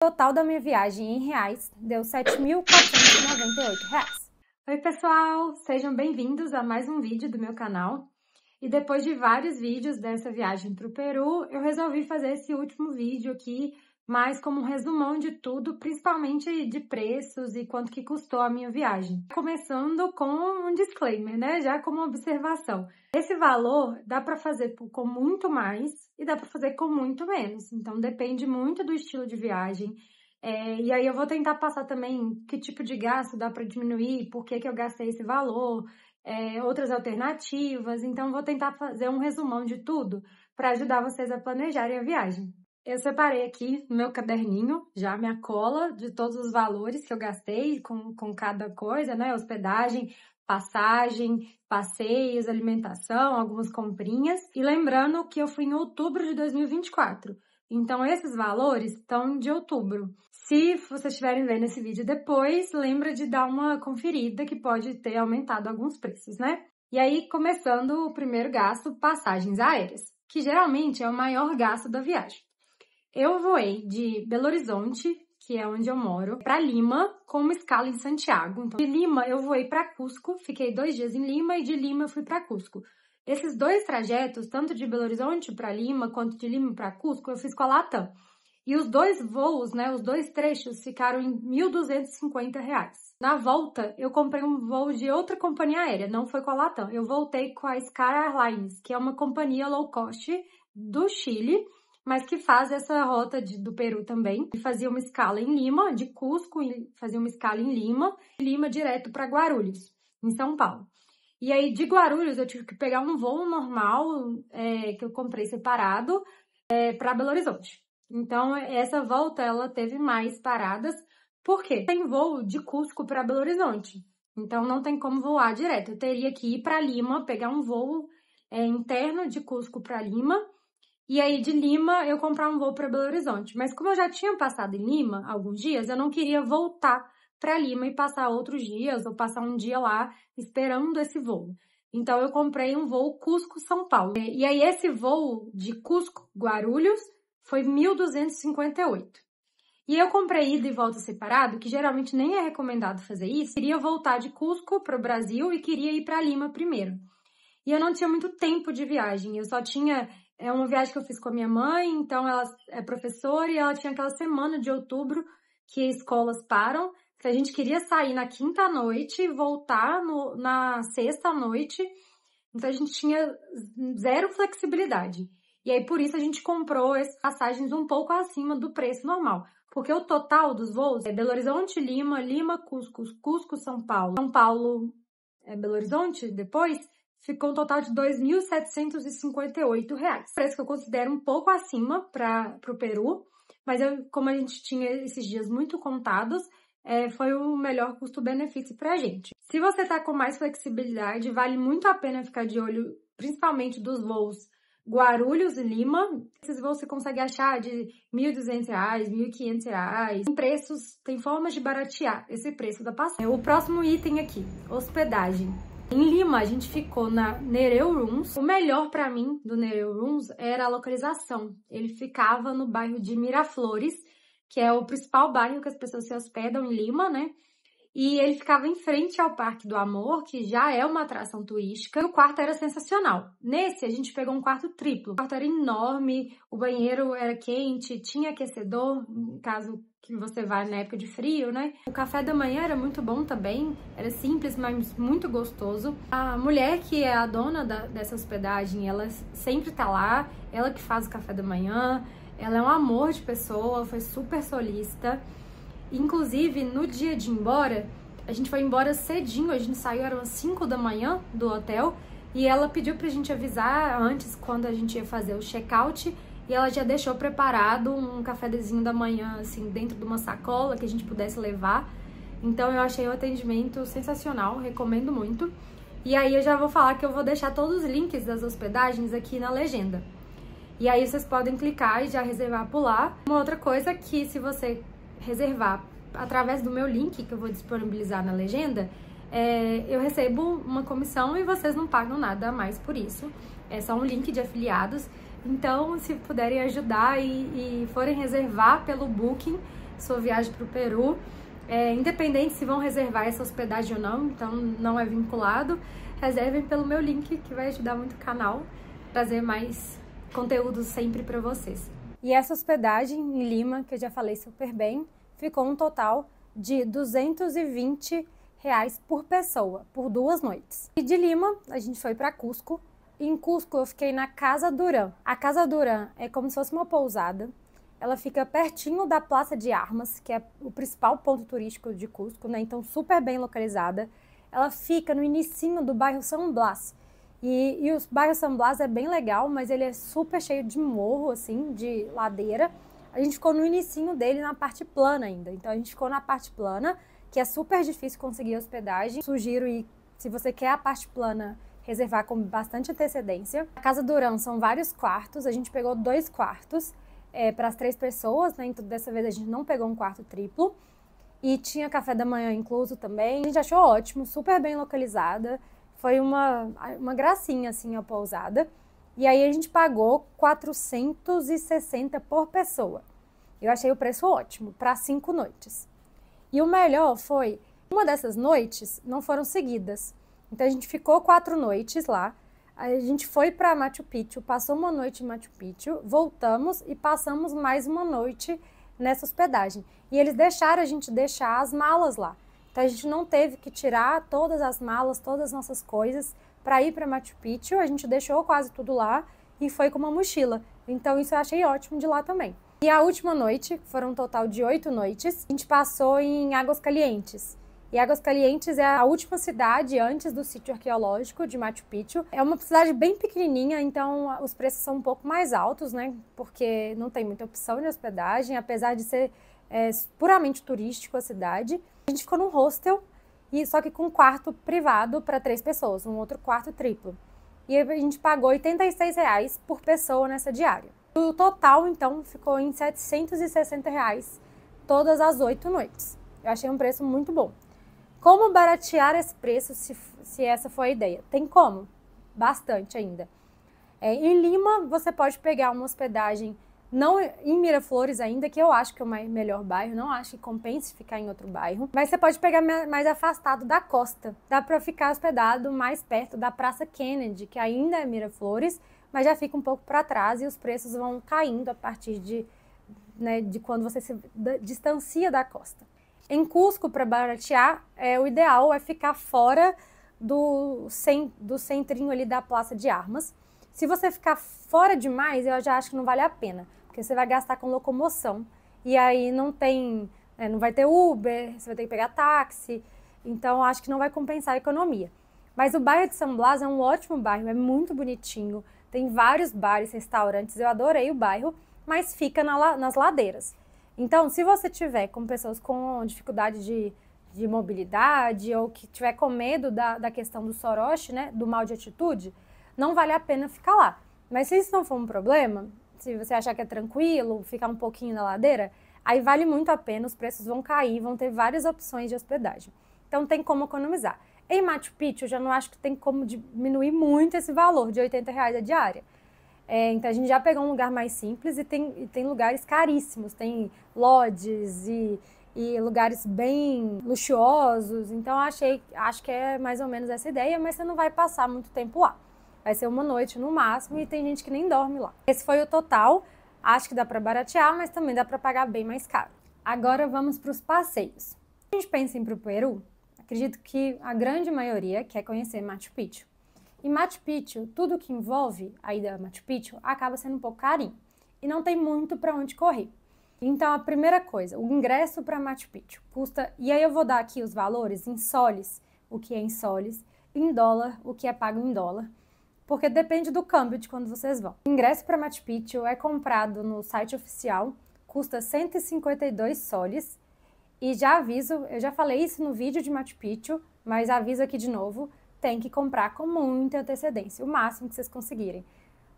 O total da minha viagem em reais deu R$ 7.498. Oi pessoal, sejam bem-vindos a mais um vídeo do meu canal. E depois de vários vídeos dessa viagem para o Peru, eu resolvi fazer esse último vídeo aqui mais como um resumão de tudo, principalmente de preços e quanto que custou a minha viagem. Começando com um disclaimer, né? Já como observação. Esse valor dá para fazer com muito mais e dá para fazer com muito menos. Então depende muito do estilo de viagem. E aí eu vou tentar passar também que tipo de gasto dá para diminuir, por que eu gastei esse valor, outras alternativas. Então vou tentar fazer um resumão de tudo para ajudar vocês a planejarem a viagem. Eu separei aqui no meu caderninho já minha cola de todos os valores que eu gastei com cada coisa, né? Hospedagem, passagem, passeios, alimentação, algumas comprinhas. E lembrando que eu fui em outubro de 2024. Então, esses valores estão de outubro. Se vocês estiverem vendo esse vídeo depois, lembra de dar uma conferida que pode ter aumentado alguns preços, né? E aí, começando o primeiro gasto, passagens aéreas, que geralmente é o maior gasto da viagem. Eu voei de Belo Horizonte, que é onde eu moro, para Lima, com uma escala em Santiago. Então, de Lima eu voei para Cusco, fiquei 2 dias em Lima e de Lima eu fui para Cusco. Esses dois trajetos, tanto de Belo Horizonte para Lima quanto de Lima para Cusco, eu fiz com a Latam. E os dois voos, né, os dois trechos ficaram em R$ 1.250. Na volta, eu comprei um voo de outra companhia aérea, não foi com a Latam. Eu voltei com a Sky Airlines, que é uma companhia low cost do Chile, mas que faz essa rota do Peru também. E fazia uma escala em Lima, de Cusco, e fazia uma escala em Lima, Lima direto para Guarulhos, em São Paulo. E aí, de Guarulhos, eu tive que pegar um voo normal, que eu comprei separado, para Belo Horizonte. Então, essa volta, ela teve mais paradas. Por quê? Tem voo de Cusco para Belo Horizonte. Então, não tem como voar direto. Eu teria que ir para Lima, pegar um voo interno de Cusco para Lima. E aí, de Lima, eu comprar um voo para Belo Horizonte. Mas como eu já tinha passado em Lima alguns dias, eu não queria voltar para Lima e passar outros dias, ou passar um dia lá esperando esse voo. Então, eu comprei um voo Cusco-São Paulo. E aí, esse voo de Cusco-Guarulhos foi 1.258. E eu comprei ida e volta separado, que geralmente nem é recomendado fazer isso. Eu queria voltar de Cusco para o Brasil e queria ir para Lima primeiro. E eu não tinha muito tempo de viagem, eu só tinha... É uma viagem que eu fiz com a minha mãe, então ela é professora e ela tinha aquela semana de outubro que escolas param. A gente queria sair na quinta à noite e voltar na sexta à noite. Então a gente tinha zero flexibilidade. E aí por isso a gente comprou essas passagens um pouco acima do preço normal. Porque o total dos voos é Belo Horizonte, Lima, Lima, Cusco, Cusco, São Paulo. São Paulo, Belo Horizonte, depois... Ficou um total de R$ 2.758. Preço que eu considero um pouco acima para o Peru, mas como a gente tinha esses dias muito contados, foi o melhor custo-benefício para a gente. Se você está com mais flexibilidade, vale muito a pena ficar de olho, principalmente dos voos Guarulhos e Lima. Esses voos você consegue achar de R$ 1.200, R$ 1.500. Tem formas de baratear esse preço da passagem. O próximo item aqui, hospedagem. Em Lima, a gente ficou na Nereu Rooms. O melhor para mim do Nereu Rooms era a localização. Ele ficava no bairro de Miraflores, que é o principal bairro que as pessoas se hospedam em Lima, né? E ele ficava em frente ao Parque do Amor, que já é uma atração turística. E o quarto era sensacional. Nesse, a gente pegou um quarto triplo. O quarto era enorme, o banheiro era quente, tinha aquecedor, em caso que você vai na época de frio, né? O café da manhã era muito bom também, era simples, mas muito gostoso. A mulher que é a dona dessa hospedagem, ela sempre tá lá, ela que faz o café da manhã, ela é um amor de pessoa, foi super solícita. Inclusive, no dia de ir embora, a gente foi embora cedinho, a gente saiu, eram as 5 da manhã do hotel, e ela pediu pra gente avisar antes, quando a gente ia fazer o check-out, e ela já deixou preparado um cafezinho da manhã, assim, dentro de uma sacola que a gente pudesse levar. Então, eu achei o atendimento sensacional, recomendo muito. E aí, eu já vou falar que eu vou deixar todos os links das hospedagens aqui na legenda. E aí, vocês podem clicar e já reservar por lá. Uma outra coisa que, se você reservar através do meu link, que eu vou disponibilizar na legenda, eu recebo uma comissão e vocês não pagam nada a mais por isso. É só um link de afiliados. Então, se puderem ajudar e forem reservar pelo Booking, sua viagem para o Peru. Independente se vão reservar essa hospedagem ou não, então não é vinculado, reservem pelo meu link que vai ajudar muito o canal, trazer mais conteúdos sempre para vocês. E essa hospedagem em Lima, que eu já falei super bem, ficou um total de R$220 por pessoa, por 2 noites. E de Lima, a gente foi para Cusco. E em Cusco eu fiquei na Casa Durán. A Casa Durán é como se fosse uma pousada. Ela fica pertinho da Praça de Armas, que é o principal ponto turístico de Cusco, né? Então super bem localizada. Ela fica no inicinho do bairro San Blas. E o bairro San Blas é bem legal, mas ele é super cheio de morro, assim, de ladeira. A gente ficou no inicinho dele, na parte plana ainda. Então a gente ficou na parte plana, que é super difícil conseguir hospedagem. Sugiro, e se você quer a parte plana, reservar com bastante antecedência. A Casa Durán são vários quartos, a gente pegou 2 quartos para as 3 pessoas, né? Então dessa vez a gente não pegou um quarto triplo. E tinha café da manhã incluso também. A gente achou ótimo, super bem localizada. Foi uma gracinha, assim, a pousada. E aí a gente pagou 460 por pessoa. Eu achei o preço ótimo, para 5 noites. E o melhor foi, uma dessas noites não foram seguidas. Então a gente ficou 4 noites lá. A gente foi para Machu Picchu, passou uma noite em Machu Picchu, voltamos e passamos mais uma noite nessa hospedagem. E eles deixaram a gente deixar as malas lá. Então a gente não teve que tirar todas as malas, todas as nossas coisas para ir para Machu Picchu. A gente deixou quase tudo lá e foi com uma mochila. Então isso eu achei ótimo de lá também. E a última noite, foram um total de 8 noites, a gente passou em Águas Calientes. E Águas Calientes é a última cidade antes do sítio arqueológico de Machu Picchu. É uma cidade bem pequenininha, então os preços são um pouco mais altos, né? Porque não tem muita opção de hospedagem, apesar de ser puramente turístico a cidade. A gente ficou num hostel, só que com um quarto privado para 3 pessoas, um outro quarto triplo. E a gente pagou R$86 por pessoa nessa diária. O total, então, ficou em R$760 todas as 8 noites. Eu achei um preço muito bom. Como baratear esse preço, se essa for a ideia? Tem como? Bastante ainda. Em Lima, você pode pegar uma hospedagem, não em Miraflores ainda, que eu acho que é o melhor bairro, não acho que compense ficar em outro bairro, mas você pode pegar mais afastado da costa. Dá para ficar hospedado mais perto da Praça Kennedy, que ainda é Miraflores, mas já fica um pouco para trás e os preços vão caindo a partir de quando você se distancia da costa. Em Cusco, para baratear, o ideal é ficar fora do centrinho ali da Praça de Armas. Se você ficar fora demais, eu já acho que não vale a pena, porque você vai gastar com locomoção. E aí não vai ter Uber, você vai ter que pegar táxi, então acho que não vai compensar a economia. Mas o bairro de San Blas é um ótimo bairro, é muito bonitinho, tem vários bares, restaurantes, eu adorei o bairro, mas fica nas ladeiras. Então, se você tiver com pessoas com dificuldade de mobilidade ou que tiver com medo da questão do soroche, né, do mal de atitude, não vale a pena ficar lá. Mas se isso não for um problema, se você achar que é tranquilo, ficar um pouquinho na ladeira, aí vale muito a pena, os preços vão cair, vão ter várias opções de hospedagem. Então tem como economizar. Em Machu Picchu, eu já não acho que tem como diminuir muito esse valor de R$80 a diária. Então a gente já pegou um lugar mais simples e tem lugares caríssimos, tem lodges e lugares bem luxuosos, então acho que é mais ou menos essa ideia, mas você não vai passar muito tempo lá. Vai ser uma noite no máximo e tem gente que nem dorme lá. Esse foi o total, acho que dá para baratear, mas também dá para pagar bem mais caro. Agora vamos para os passeios. A gente pensa em ir para o Peru, acredito que a grande maioria quer conhecer Machu Picchu. Em Machu Picchu, tudo que envolve a ida a Machu Picchu acaba sendo um pouco carinho e não tem muito para onde correr. Então, a primeira coisa, o ingresso para Machu Picchu custa, e aí eu vou dar aqui os valores em soles, o que é em soles, em dólar, o que é pago em dólar, porque depende do câmbio de quando vocês vão. O ingresso para Machu Picchu é comprado no site oficial, custa 152 soles, e já aviso, eu já falei isso no vídeo de Machu Picchu, mas aviso aqui de novo, tem que comprar com muita antecedência, o máximo que vocês conseguirem.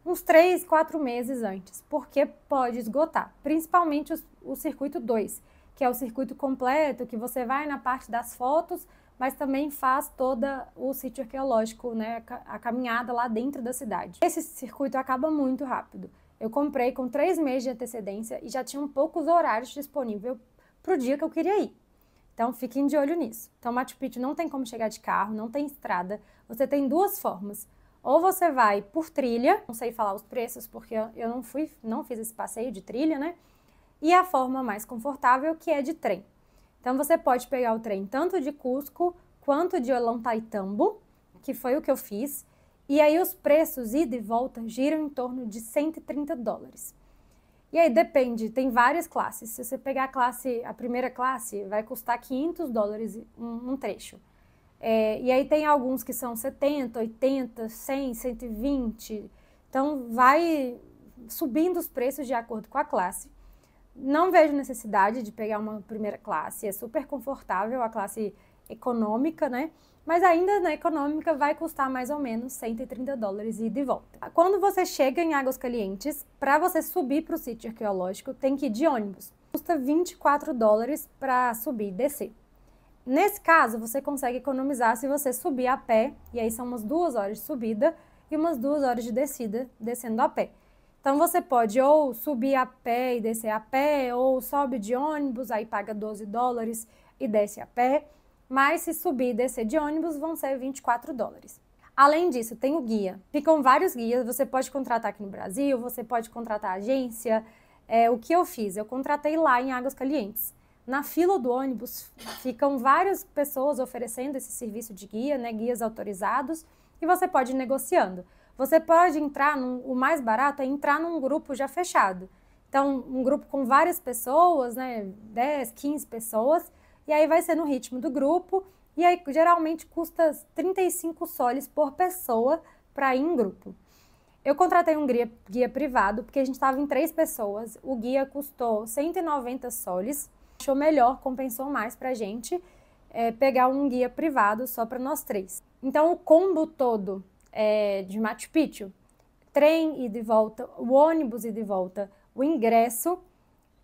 Uns 3, 4 meses antes, porque pode esgotar. Principalmente o circuito 2, que é o circuito completo, que você vai na parte das fotos, mas também faz todo o sítio arqueológico, né, a caminhada lá dentro da cidade. Esse circuito acaba muito rápido. Eu comprei com 3 meses de antecedência e já tinham poucos horários disponíveis para o dia que eu queria ir. Então, fiquem de olho nisso. Então, Machu Picchu não tem como chegar de carro, não tem estrada. Você tem duas formas. Ou você vai por trilha, não sei falar os preços porque eu não fiz esse passeio de trilha, né? E a forma mais confortável, que é de trem. Então, você pode pegar o trem tanto de Cusco quanto de Ollantaytambo, que foi o que eu fiz. E aí, os preços ida e volta giram em torno de $130. E aí depende, tem várias classes. Se você pegar a primeira classe, vai custar $500 um trecho. E aí tem alguns que são 70, 80, 100, 120. Então vai subindo os preços de acordo com a classe. Não vejo necessidade de pegar uma primeira classe, é super confortável, a classe econômica, né? Mas ainda na econômica vai custar mais ou menos $130 ida e volta. Quando você chega em Águas Calientes, para você subir para o sítio arqueológico, tem que ir de ônibus. Custa $24 para subir e descer. Nesse caso, você consegue economizar se você subir a pé, e aí são umas 2 horas de subida e umas 2 horas de descida, descendo a pé. Então você pode ou subir a pé e descer a pé, ou sobe de ônibus, aí paga $12 e desce a pé. Mas se subir e descer de ônibus, vão ser $24. Além disso, tem o guia. Ficam vários guias, você pode contratar aqui no Brasil, você pode contratar agência. O que eu fiz? Eu contratei lá em Águas Calientes. Na fila do ônibus, ficam várias pessoas oferecendo esse serviço de guia, né, guias autorizados, e você pode ir negociando. Você pode entrar, o mais barato é entrar num grupo já fechado. Então, um grupo com várias pessoas, né, 10, 15 pessoas, e aí vai ser no ritmo do grupo, e aí geralmente custa 35 soles por pessoa para ir em grupo. Eu contratei um guia privado, porque a gente estava em 3 pessoas, o guia custou 190 soles, achou melhor, compensou mais para a gente pegar um guia privado só para nós 3. Então o combo todo de Machu Picchu, trem ida e volta, o ônibus ida e volta, o ingresso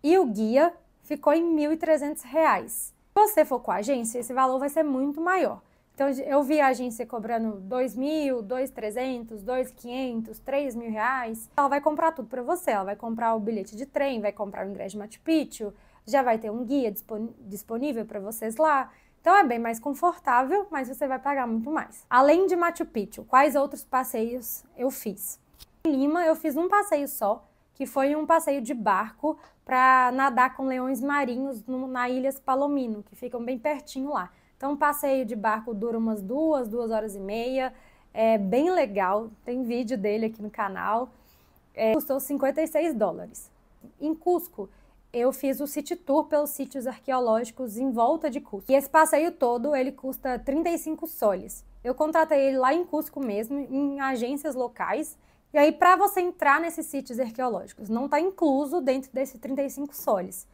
e o guia ficou em R$ 1.300. Se você for com a agência, esse valor vai ser muito maior. Então, eu vi a agência cobrando R$2.000, R$2.300, R$2.500, R$3.000. Ela vai comprar tudo para você. Ela vai comprar o bilhete de trem, vai comprar o ingresso de Machu Picchu, já vai ter um guia disponível para vocês lá. Então, é bem mais confortável, mas você vai pagar muito mais. Além de Machu Picchu, quais outros passeios eu fiz? Em Lima, eu fiz um passeio só, que foi um passeio de barco para nadar com leões marinhos na Ilhas Palomino, que ficam bem pertinho lá. Então, um passeio de barco dura umas 2 horas e meia, é bem legal, tem vídeo dele aqui no canal, custou $56. Em Cusco, eu fiz o City Tour pelos sítios arqueológicos em volta de Cusco. E esse passeio todo, ele custa 35 soles. Eu contratei ele lá em Cusco mesmo, em agências locais. E aí, para você entrar nesses sítios arqueológicos, não está incluso dentro desse 35 soles.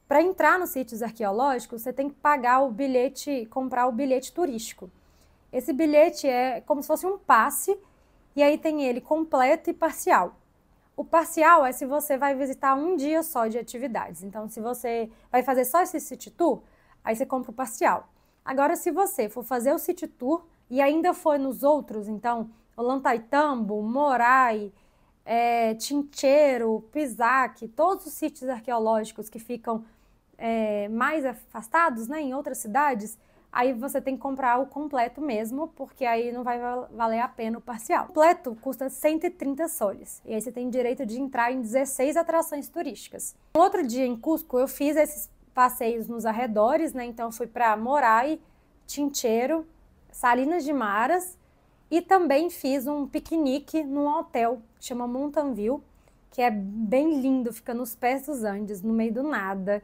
Para entrar nos sítios arqueológicos, você tem que pagar o bilhete, comprar o bilhete turístico. Esse bilhete é como se fosse um passe, e aí tem ele completo e parcial. O parcial é se você vai visitar um dia só de atividades. Então, se você vai fazer só esse City Tour, aí você compra o parcial. Agora, se você for fazer o City Tour e ainda for nos outros, então, Ollantaytambo, Morai, Chinchero, Pisac, todos os sítios arqueológicos que ficam mais afastados, né, em outras cidades, aí você tem que comprar o completo mesmo, porque aí não vai valer a pena o parcial. O completo custa 130 soles, e aí você tem direito de entrar em 16 atrações turísticas. Um outro dia em Cusco, eu fiz esses passeios nos arredores, né, então eu fui para Morai, Chinchero, Salinas de Maras, e também fiz um piquenique num hotel que chama Mountain View, que é bem lindo, fica nos pés dos Andes, no meio do nada.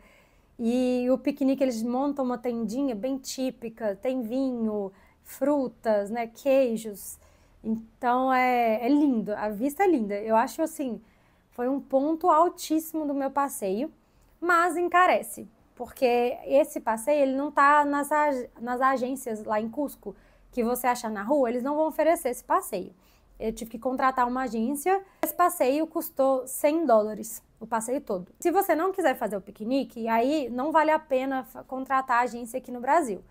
E o piquenique, eles montam uma tendinha bem típica, tem vinho, frutas, né, queijos. Então é lindo, a vista é linda. Eu acho assim, foi um ponto altíssimo do meu passeio, mas encarece, porque esse passeio ele não está nas agências lá em Cusco, que você achar na rua, eles não vão oferecer esse passeio. Eu tive que contratar uma agência. Esse passeio custou $100, o passeio todo. Se você não quiser fazer o piquenique, aí não vale a pena contratar a agência aqui no Brasil.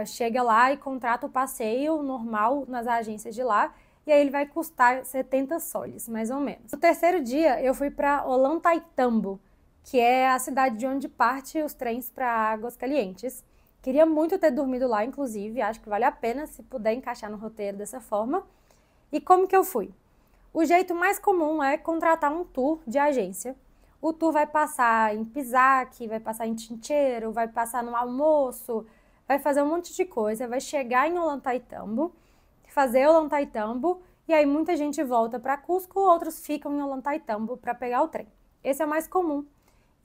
Chega lá e contrata o passeio normal nas agências de lá, e aí ele vai custar 70 soles, mais ou menos. No terceiro dia, eu fui para Ollantaytambo, que é a cidade de onde parte os trens para Aguascalientes. Queria muito ter dormido lá, inclusive, acho que vale a pena se puder encaixar no roteiro dessa forma. E como que eu fui? O jeito mais comum é contratar um tour de agência. O tour vai passar em Pisac, vai passar em Chincheiro, vai passar no almoço, vai fazer um monte de coisa, vai chegar em Ollantaytambo, fazer Ollantaytambo, e aí muita gente volta para Cusco, outros ficam em Ollantaytambo para pegar o trem. Esse é o mais comum.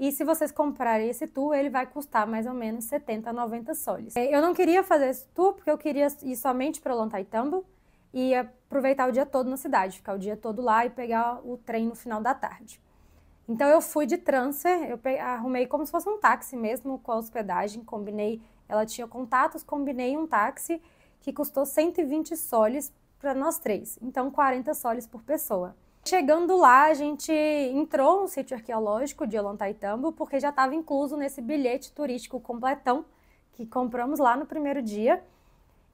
E se vocês comprarem esse tour, ele vai custar mais ou menos 70 a 90 soles. Eu não queria fazer esse tour porque eu queria ir somente para Ollantaytambo e aproveitar o dia todo na cidade, ficar o dia todo lá e pegar o trem no final da tarde. Então eu fui de transfer, eu arrumei como se fosse um táxi mesmo com a hospedagem, combinei, ela tinha contatos, combinei um táxi que custou 120 soles para nós três, então 40 soles por pessoa. Chegando lá, a gente entrou no sítio arqueológico de Ollantaytambo, porque já estava incluso nesse bilhete turístico completão que compramos lá no primeiro dia.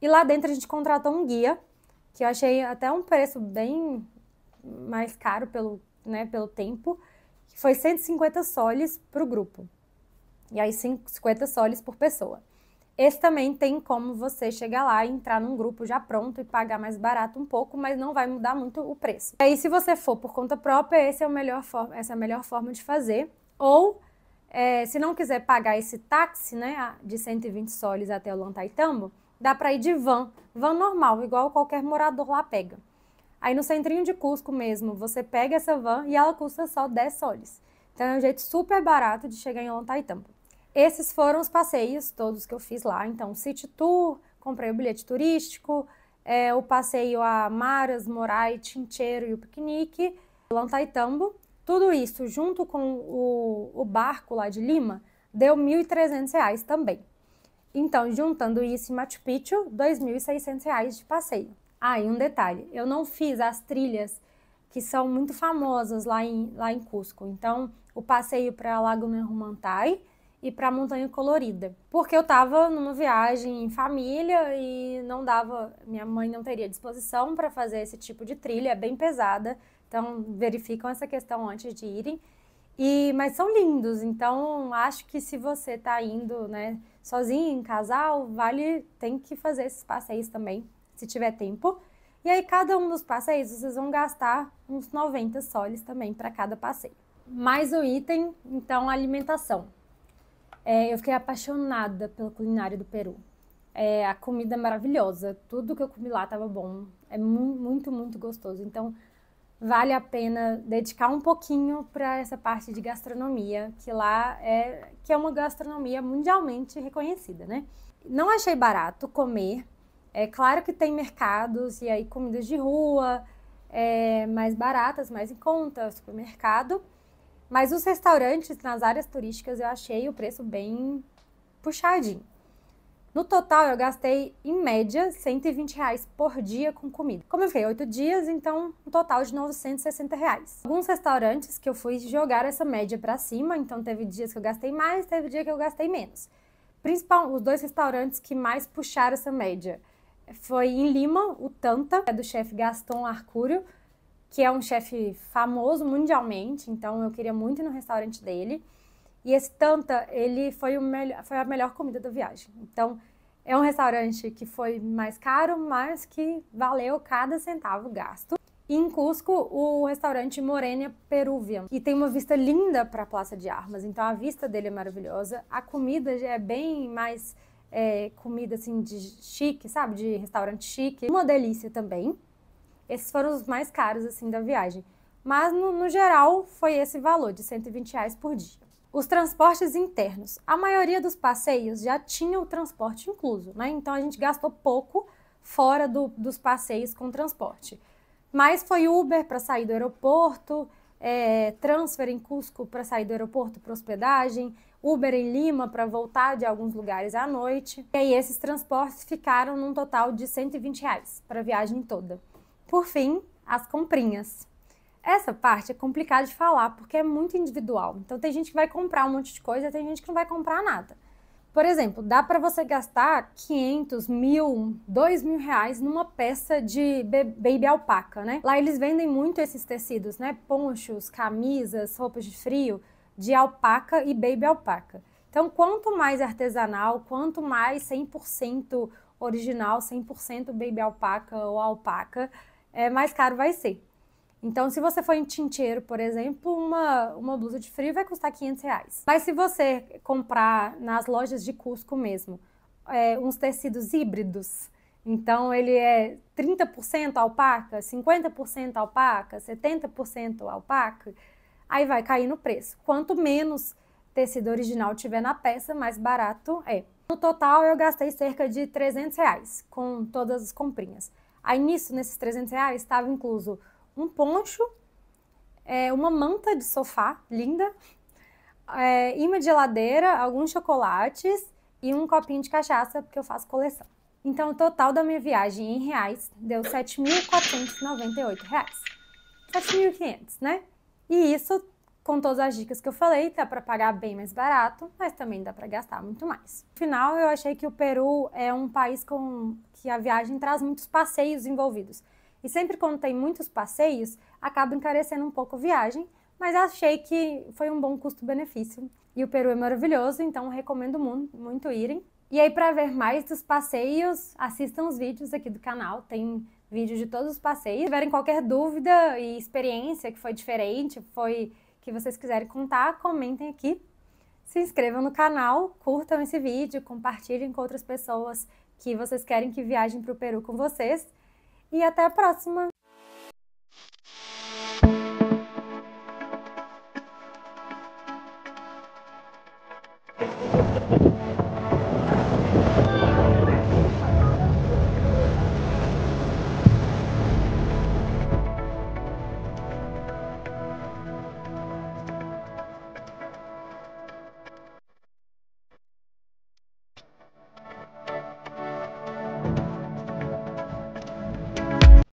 E lá dentro a gente contratou um guia, que eu achei até um preço bem mais caro pelo tempo, que foi 150 soles para o grupo. E aí 50 soles por pessoa. Esse também tem como você chegar lá e entrar num grupo já pronto e pagar mais barato um pouco, mas não vai mudar muito o preço. Aí, se você for por conta própria, essa é a melhor forma de fazer. Ou, se não quiser pagar esse táxi, né, de 120 soles até Ollantaytambo, dá para ir de van normal, igual qualquer morador lá pega. Aí, no centrinho de Cusco mesmo, você pega essa van e ela custa só 10 soles. Então, é um jeito super barato de chegar em Ollantaytambo. Esses foram os passeios todos que eu fiz lá. Então, City Tour, comprei o bilhete turístico, o passeio a Maras, Morai, Chincheiro e o piquenique, Ollantaytambo. Tudo isso, junto com o barco lá de Lima, deu R$ 1.300 também. Então, juntando isso em Machu Picchu, R$ 2.600 de passeio. Ah, e um detalhe, eu não fiz as trilhas que são muito famosas lá em Cusco. Então, o passeio para Laguna Humantay e para a Montanha Colorida, porque eu estava numa viagem em família e não dava, minha mãe não teria disposição para fazer esse tipo de trilha, é bem pesada, então verificam essa questão antes de irem, mas são lindos, então acho que se você está indo, né, sozinho, em casal, tem que fazer esses passeios também, se tiver tempo. E aí cada um dos passeios vocês vão gastar uns 90 soles também para cada passeio. Mais um item, então, alimentação. Eu fiquei apaixonada pela culinária do Peru. A comida é maravilhosa, tudo que eu comi lá estava bom, é muito, muito gostoso. Então, vale a pena dedicar um pouquinho para essa parte de gastronomia, que lá que é uma gastronomia mundialmente reconhecida, né? Não achei barato comer, é claro que tem mercados e aí comidas de rua, mais baratas, mais em conta, supermercado. Mas os restaurantes nas áreas turísticas eu achei o preço bem puxadinho. No total eu gastei, em média, R$ 120 por dia com comida. Como eu fiquei 8 dias, então um total de R$ 960. Alguns restaurantes que eu fui jogar essa média para cima, então teve dias que eu gastei mais, teve dia que eu gastei menos. Os 2 restaurantes que mais puxaram essa média foi em Lima, o Tanta, do chefe Gaston Arcúrio, que é um chefe famoso mundialmente, então eu queria muito ir no restaurante dele. E esse Tanta, ele foi a melhor comida da viagem. Então, é um restaurante que foi mais caro, mas que valeu cada centavo gasto. E em Cusco, o restaurante Morenia Peruvian, que tem uma vista linda para a Praça de Armas, então a vista dele é maravilhosa. A comida já é bem mais comida assim de chique, sabe? De restaurante chique. Uma delícia também. Esses foram os mais caros, assim, da viagem. Mas, no geral, foi esse valor de R$ 120 por dia. Os transportes internos. A maioria dos passeios já tinha o transporte incluso, né? Então, a gente gastou pouco fora dos passeios com transporte. Mas foi Uber para sair do aeroporto, transfer em Cusco para sair do aeroporto para hospedagem, Uber em Lima para voltar de alguns lugares à noite. E aí, esses transportes ficaram num total de R$ 120 para a viagem toda. Por fim, as comprinhas. Essa parte é complicada de falar porque é muito individual. Então tem gente que vai comprar um monte de coisa, tem gente que não vai comprar nada. Por exemplo, dá para você gastar 500, 1.000, 2.000 reais numa peça de baby alpaca, né? Lá eles vendem muito esses tecidos, né? Ponchos, camisas, roupas de frio, de alpaca e baby alpaca. Então, quanto mais artesanal, quanto mais 100% original, 100% baby alpaca ou alpaca, mais caro vai ser. Então, se você for em Chincheiro, por exemplo, uma blusa de frio vai custar R$500. Mas se você comprar nas lojas de Cusco mesmo, uns tecidos híbridos, então ele é 30% alpaca, 50% alpaca, 70% alpaca, aí vai cair no preço. Quanto menos tecido original tiver na peça, mais barato é. No total, eu gastei cerca de R$300 com todas as comprinhas. Aí nisso, nesses R$300, estava incluso um poncho, uma manta de sofá linda, imã de geladeira, alguns chocolates e um copinho de cachaça, porque eu faço coleção. Então, o total da minha viagem em reais deu R$7.498. R$7.500, né? E isso, com todas as dicas que eu falei, dá para pagar bem mais barato, mas também dá para gastar muito mais. No final, eu achei que o Peru é um país que a viagem traz muitos passeios envolvidos. E sempre quando tem muitos passeios, acaba encarecendo um pouco a viagem, mas achei que foi um bom custo-benefício. E o Peru é maravilhoso, então recomendo muito irem. E aí, para ver mais dos passeios, assistam os vídeos aqui do canal, tem vídeo de todos os passeios. Se tiverem qualquer dúvida e experiência que foi diferente, que vocês quiserem contar, comentem aqui. Se inscrevam no canal, curtam esse vídeo, compartilhem com outras pessoas que vocês querem que viajem para o Peru com vocês. E até a próxima!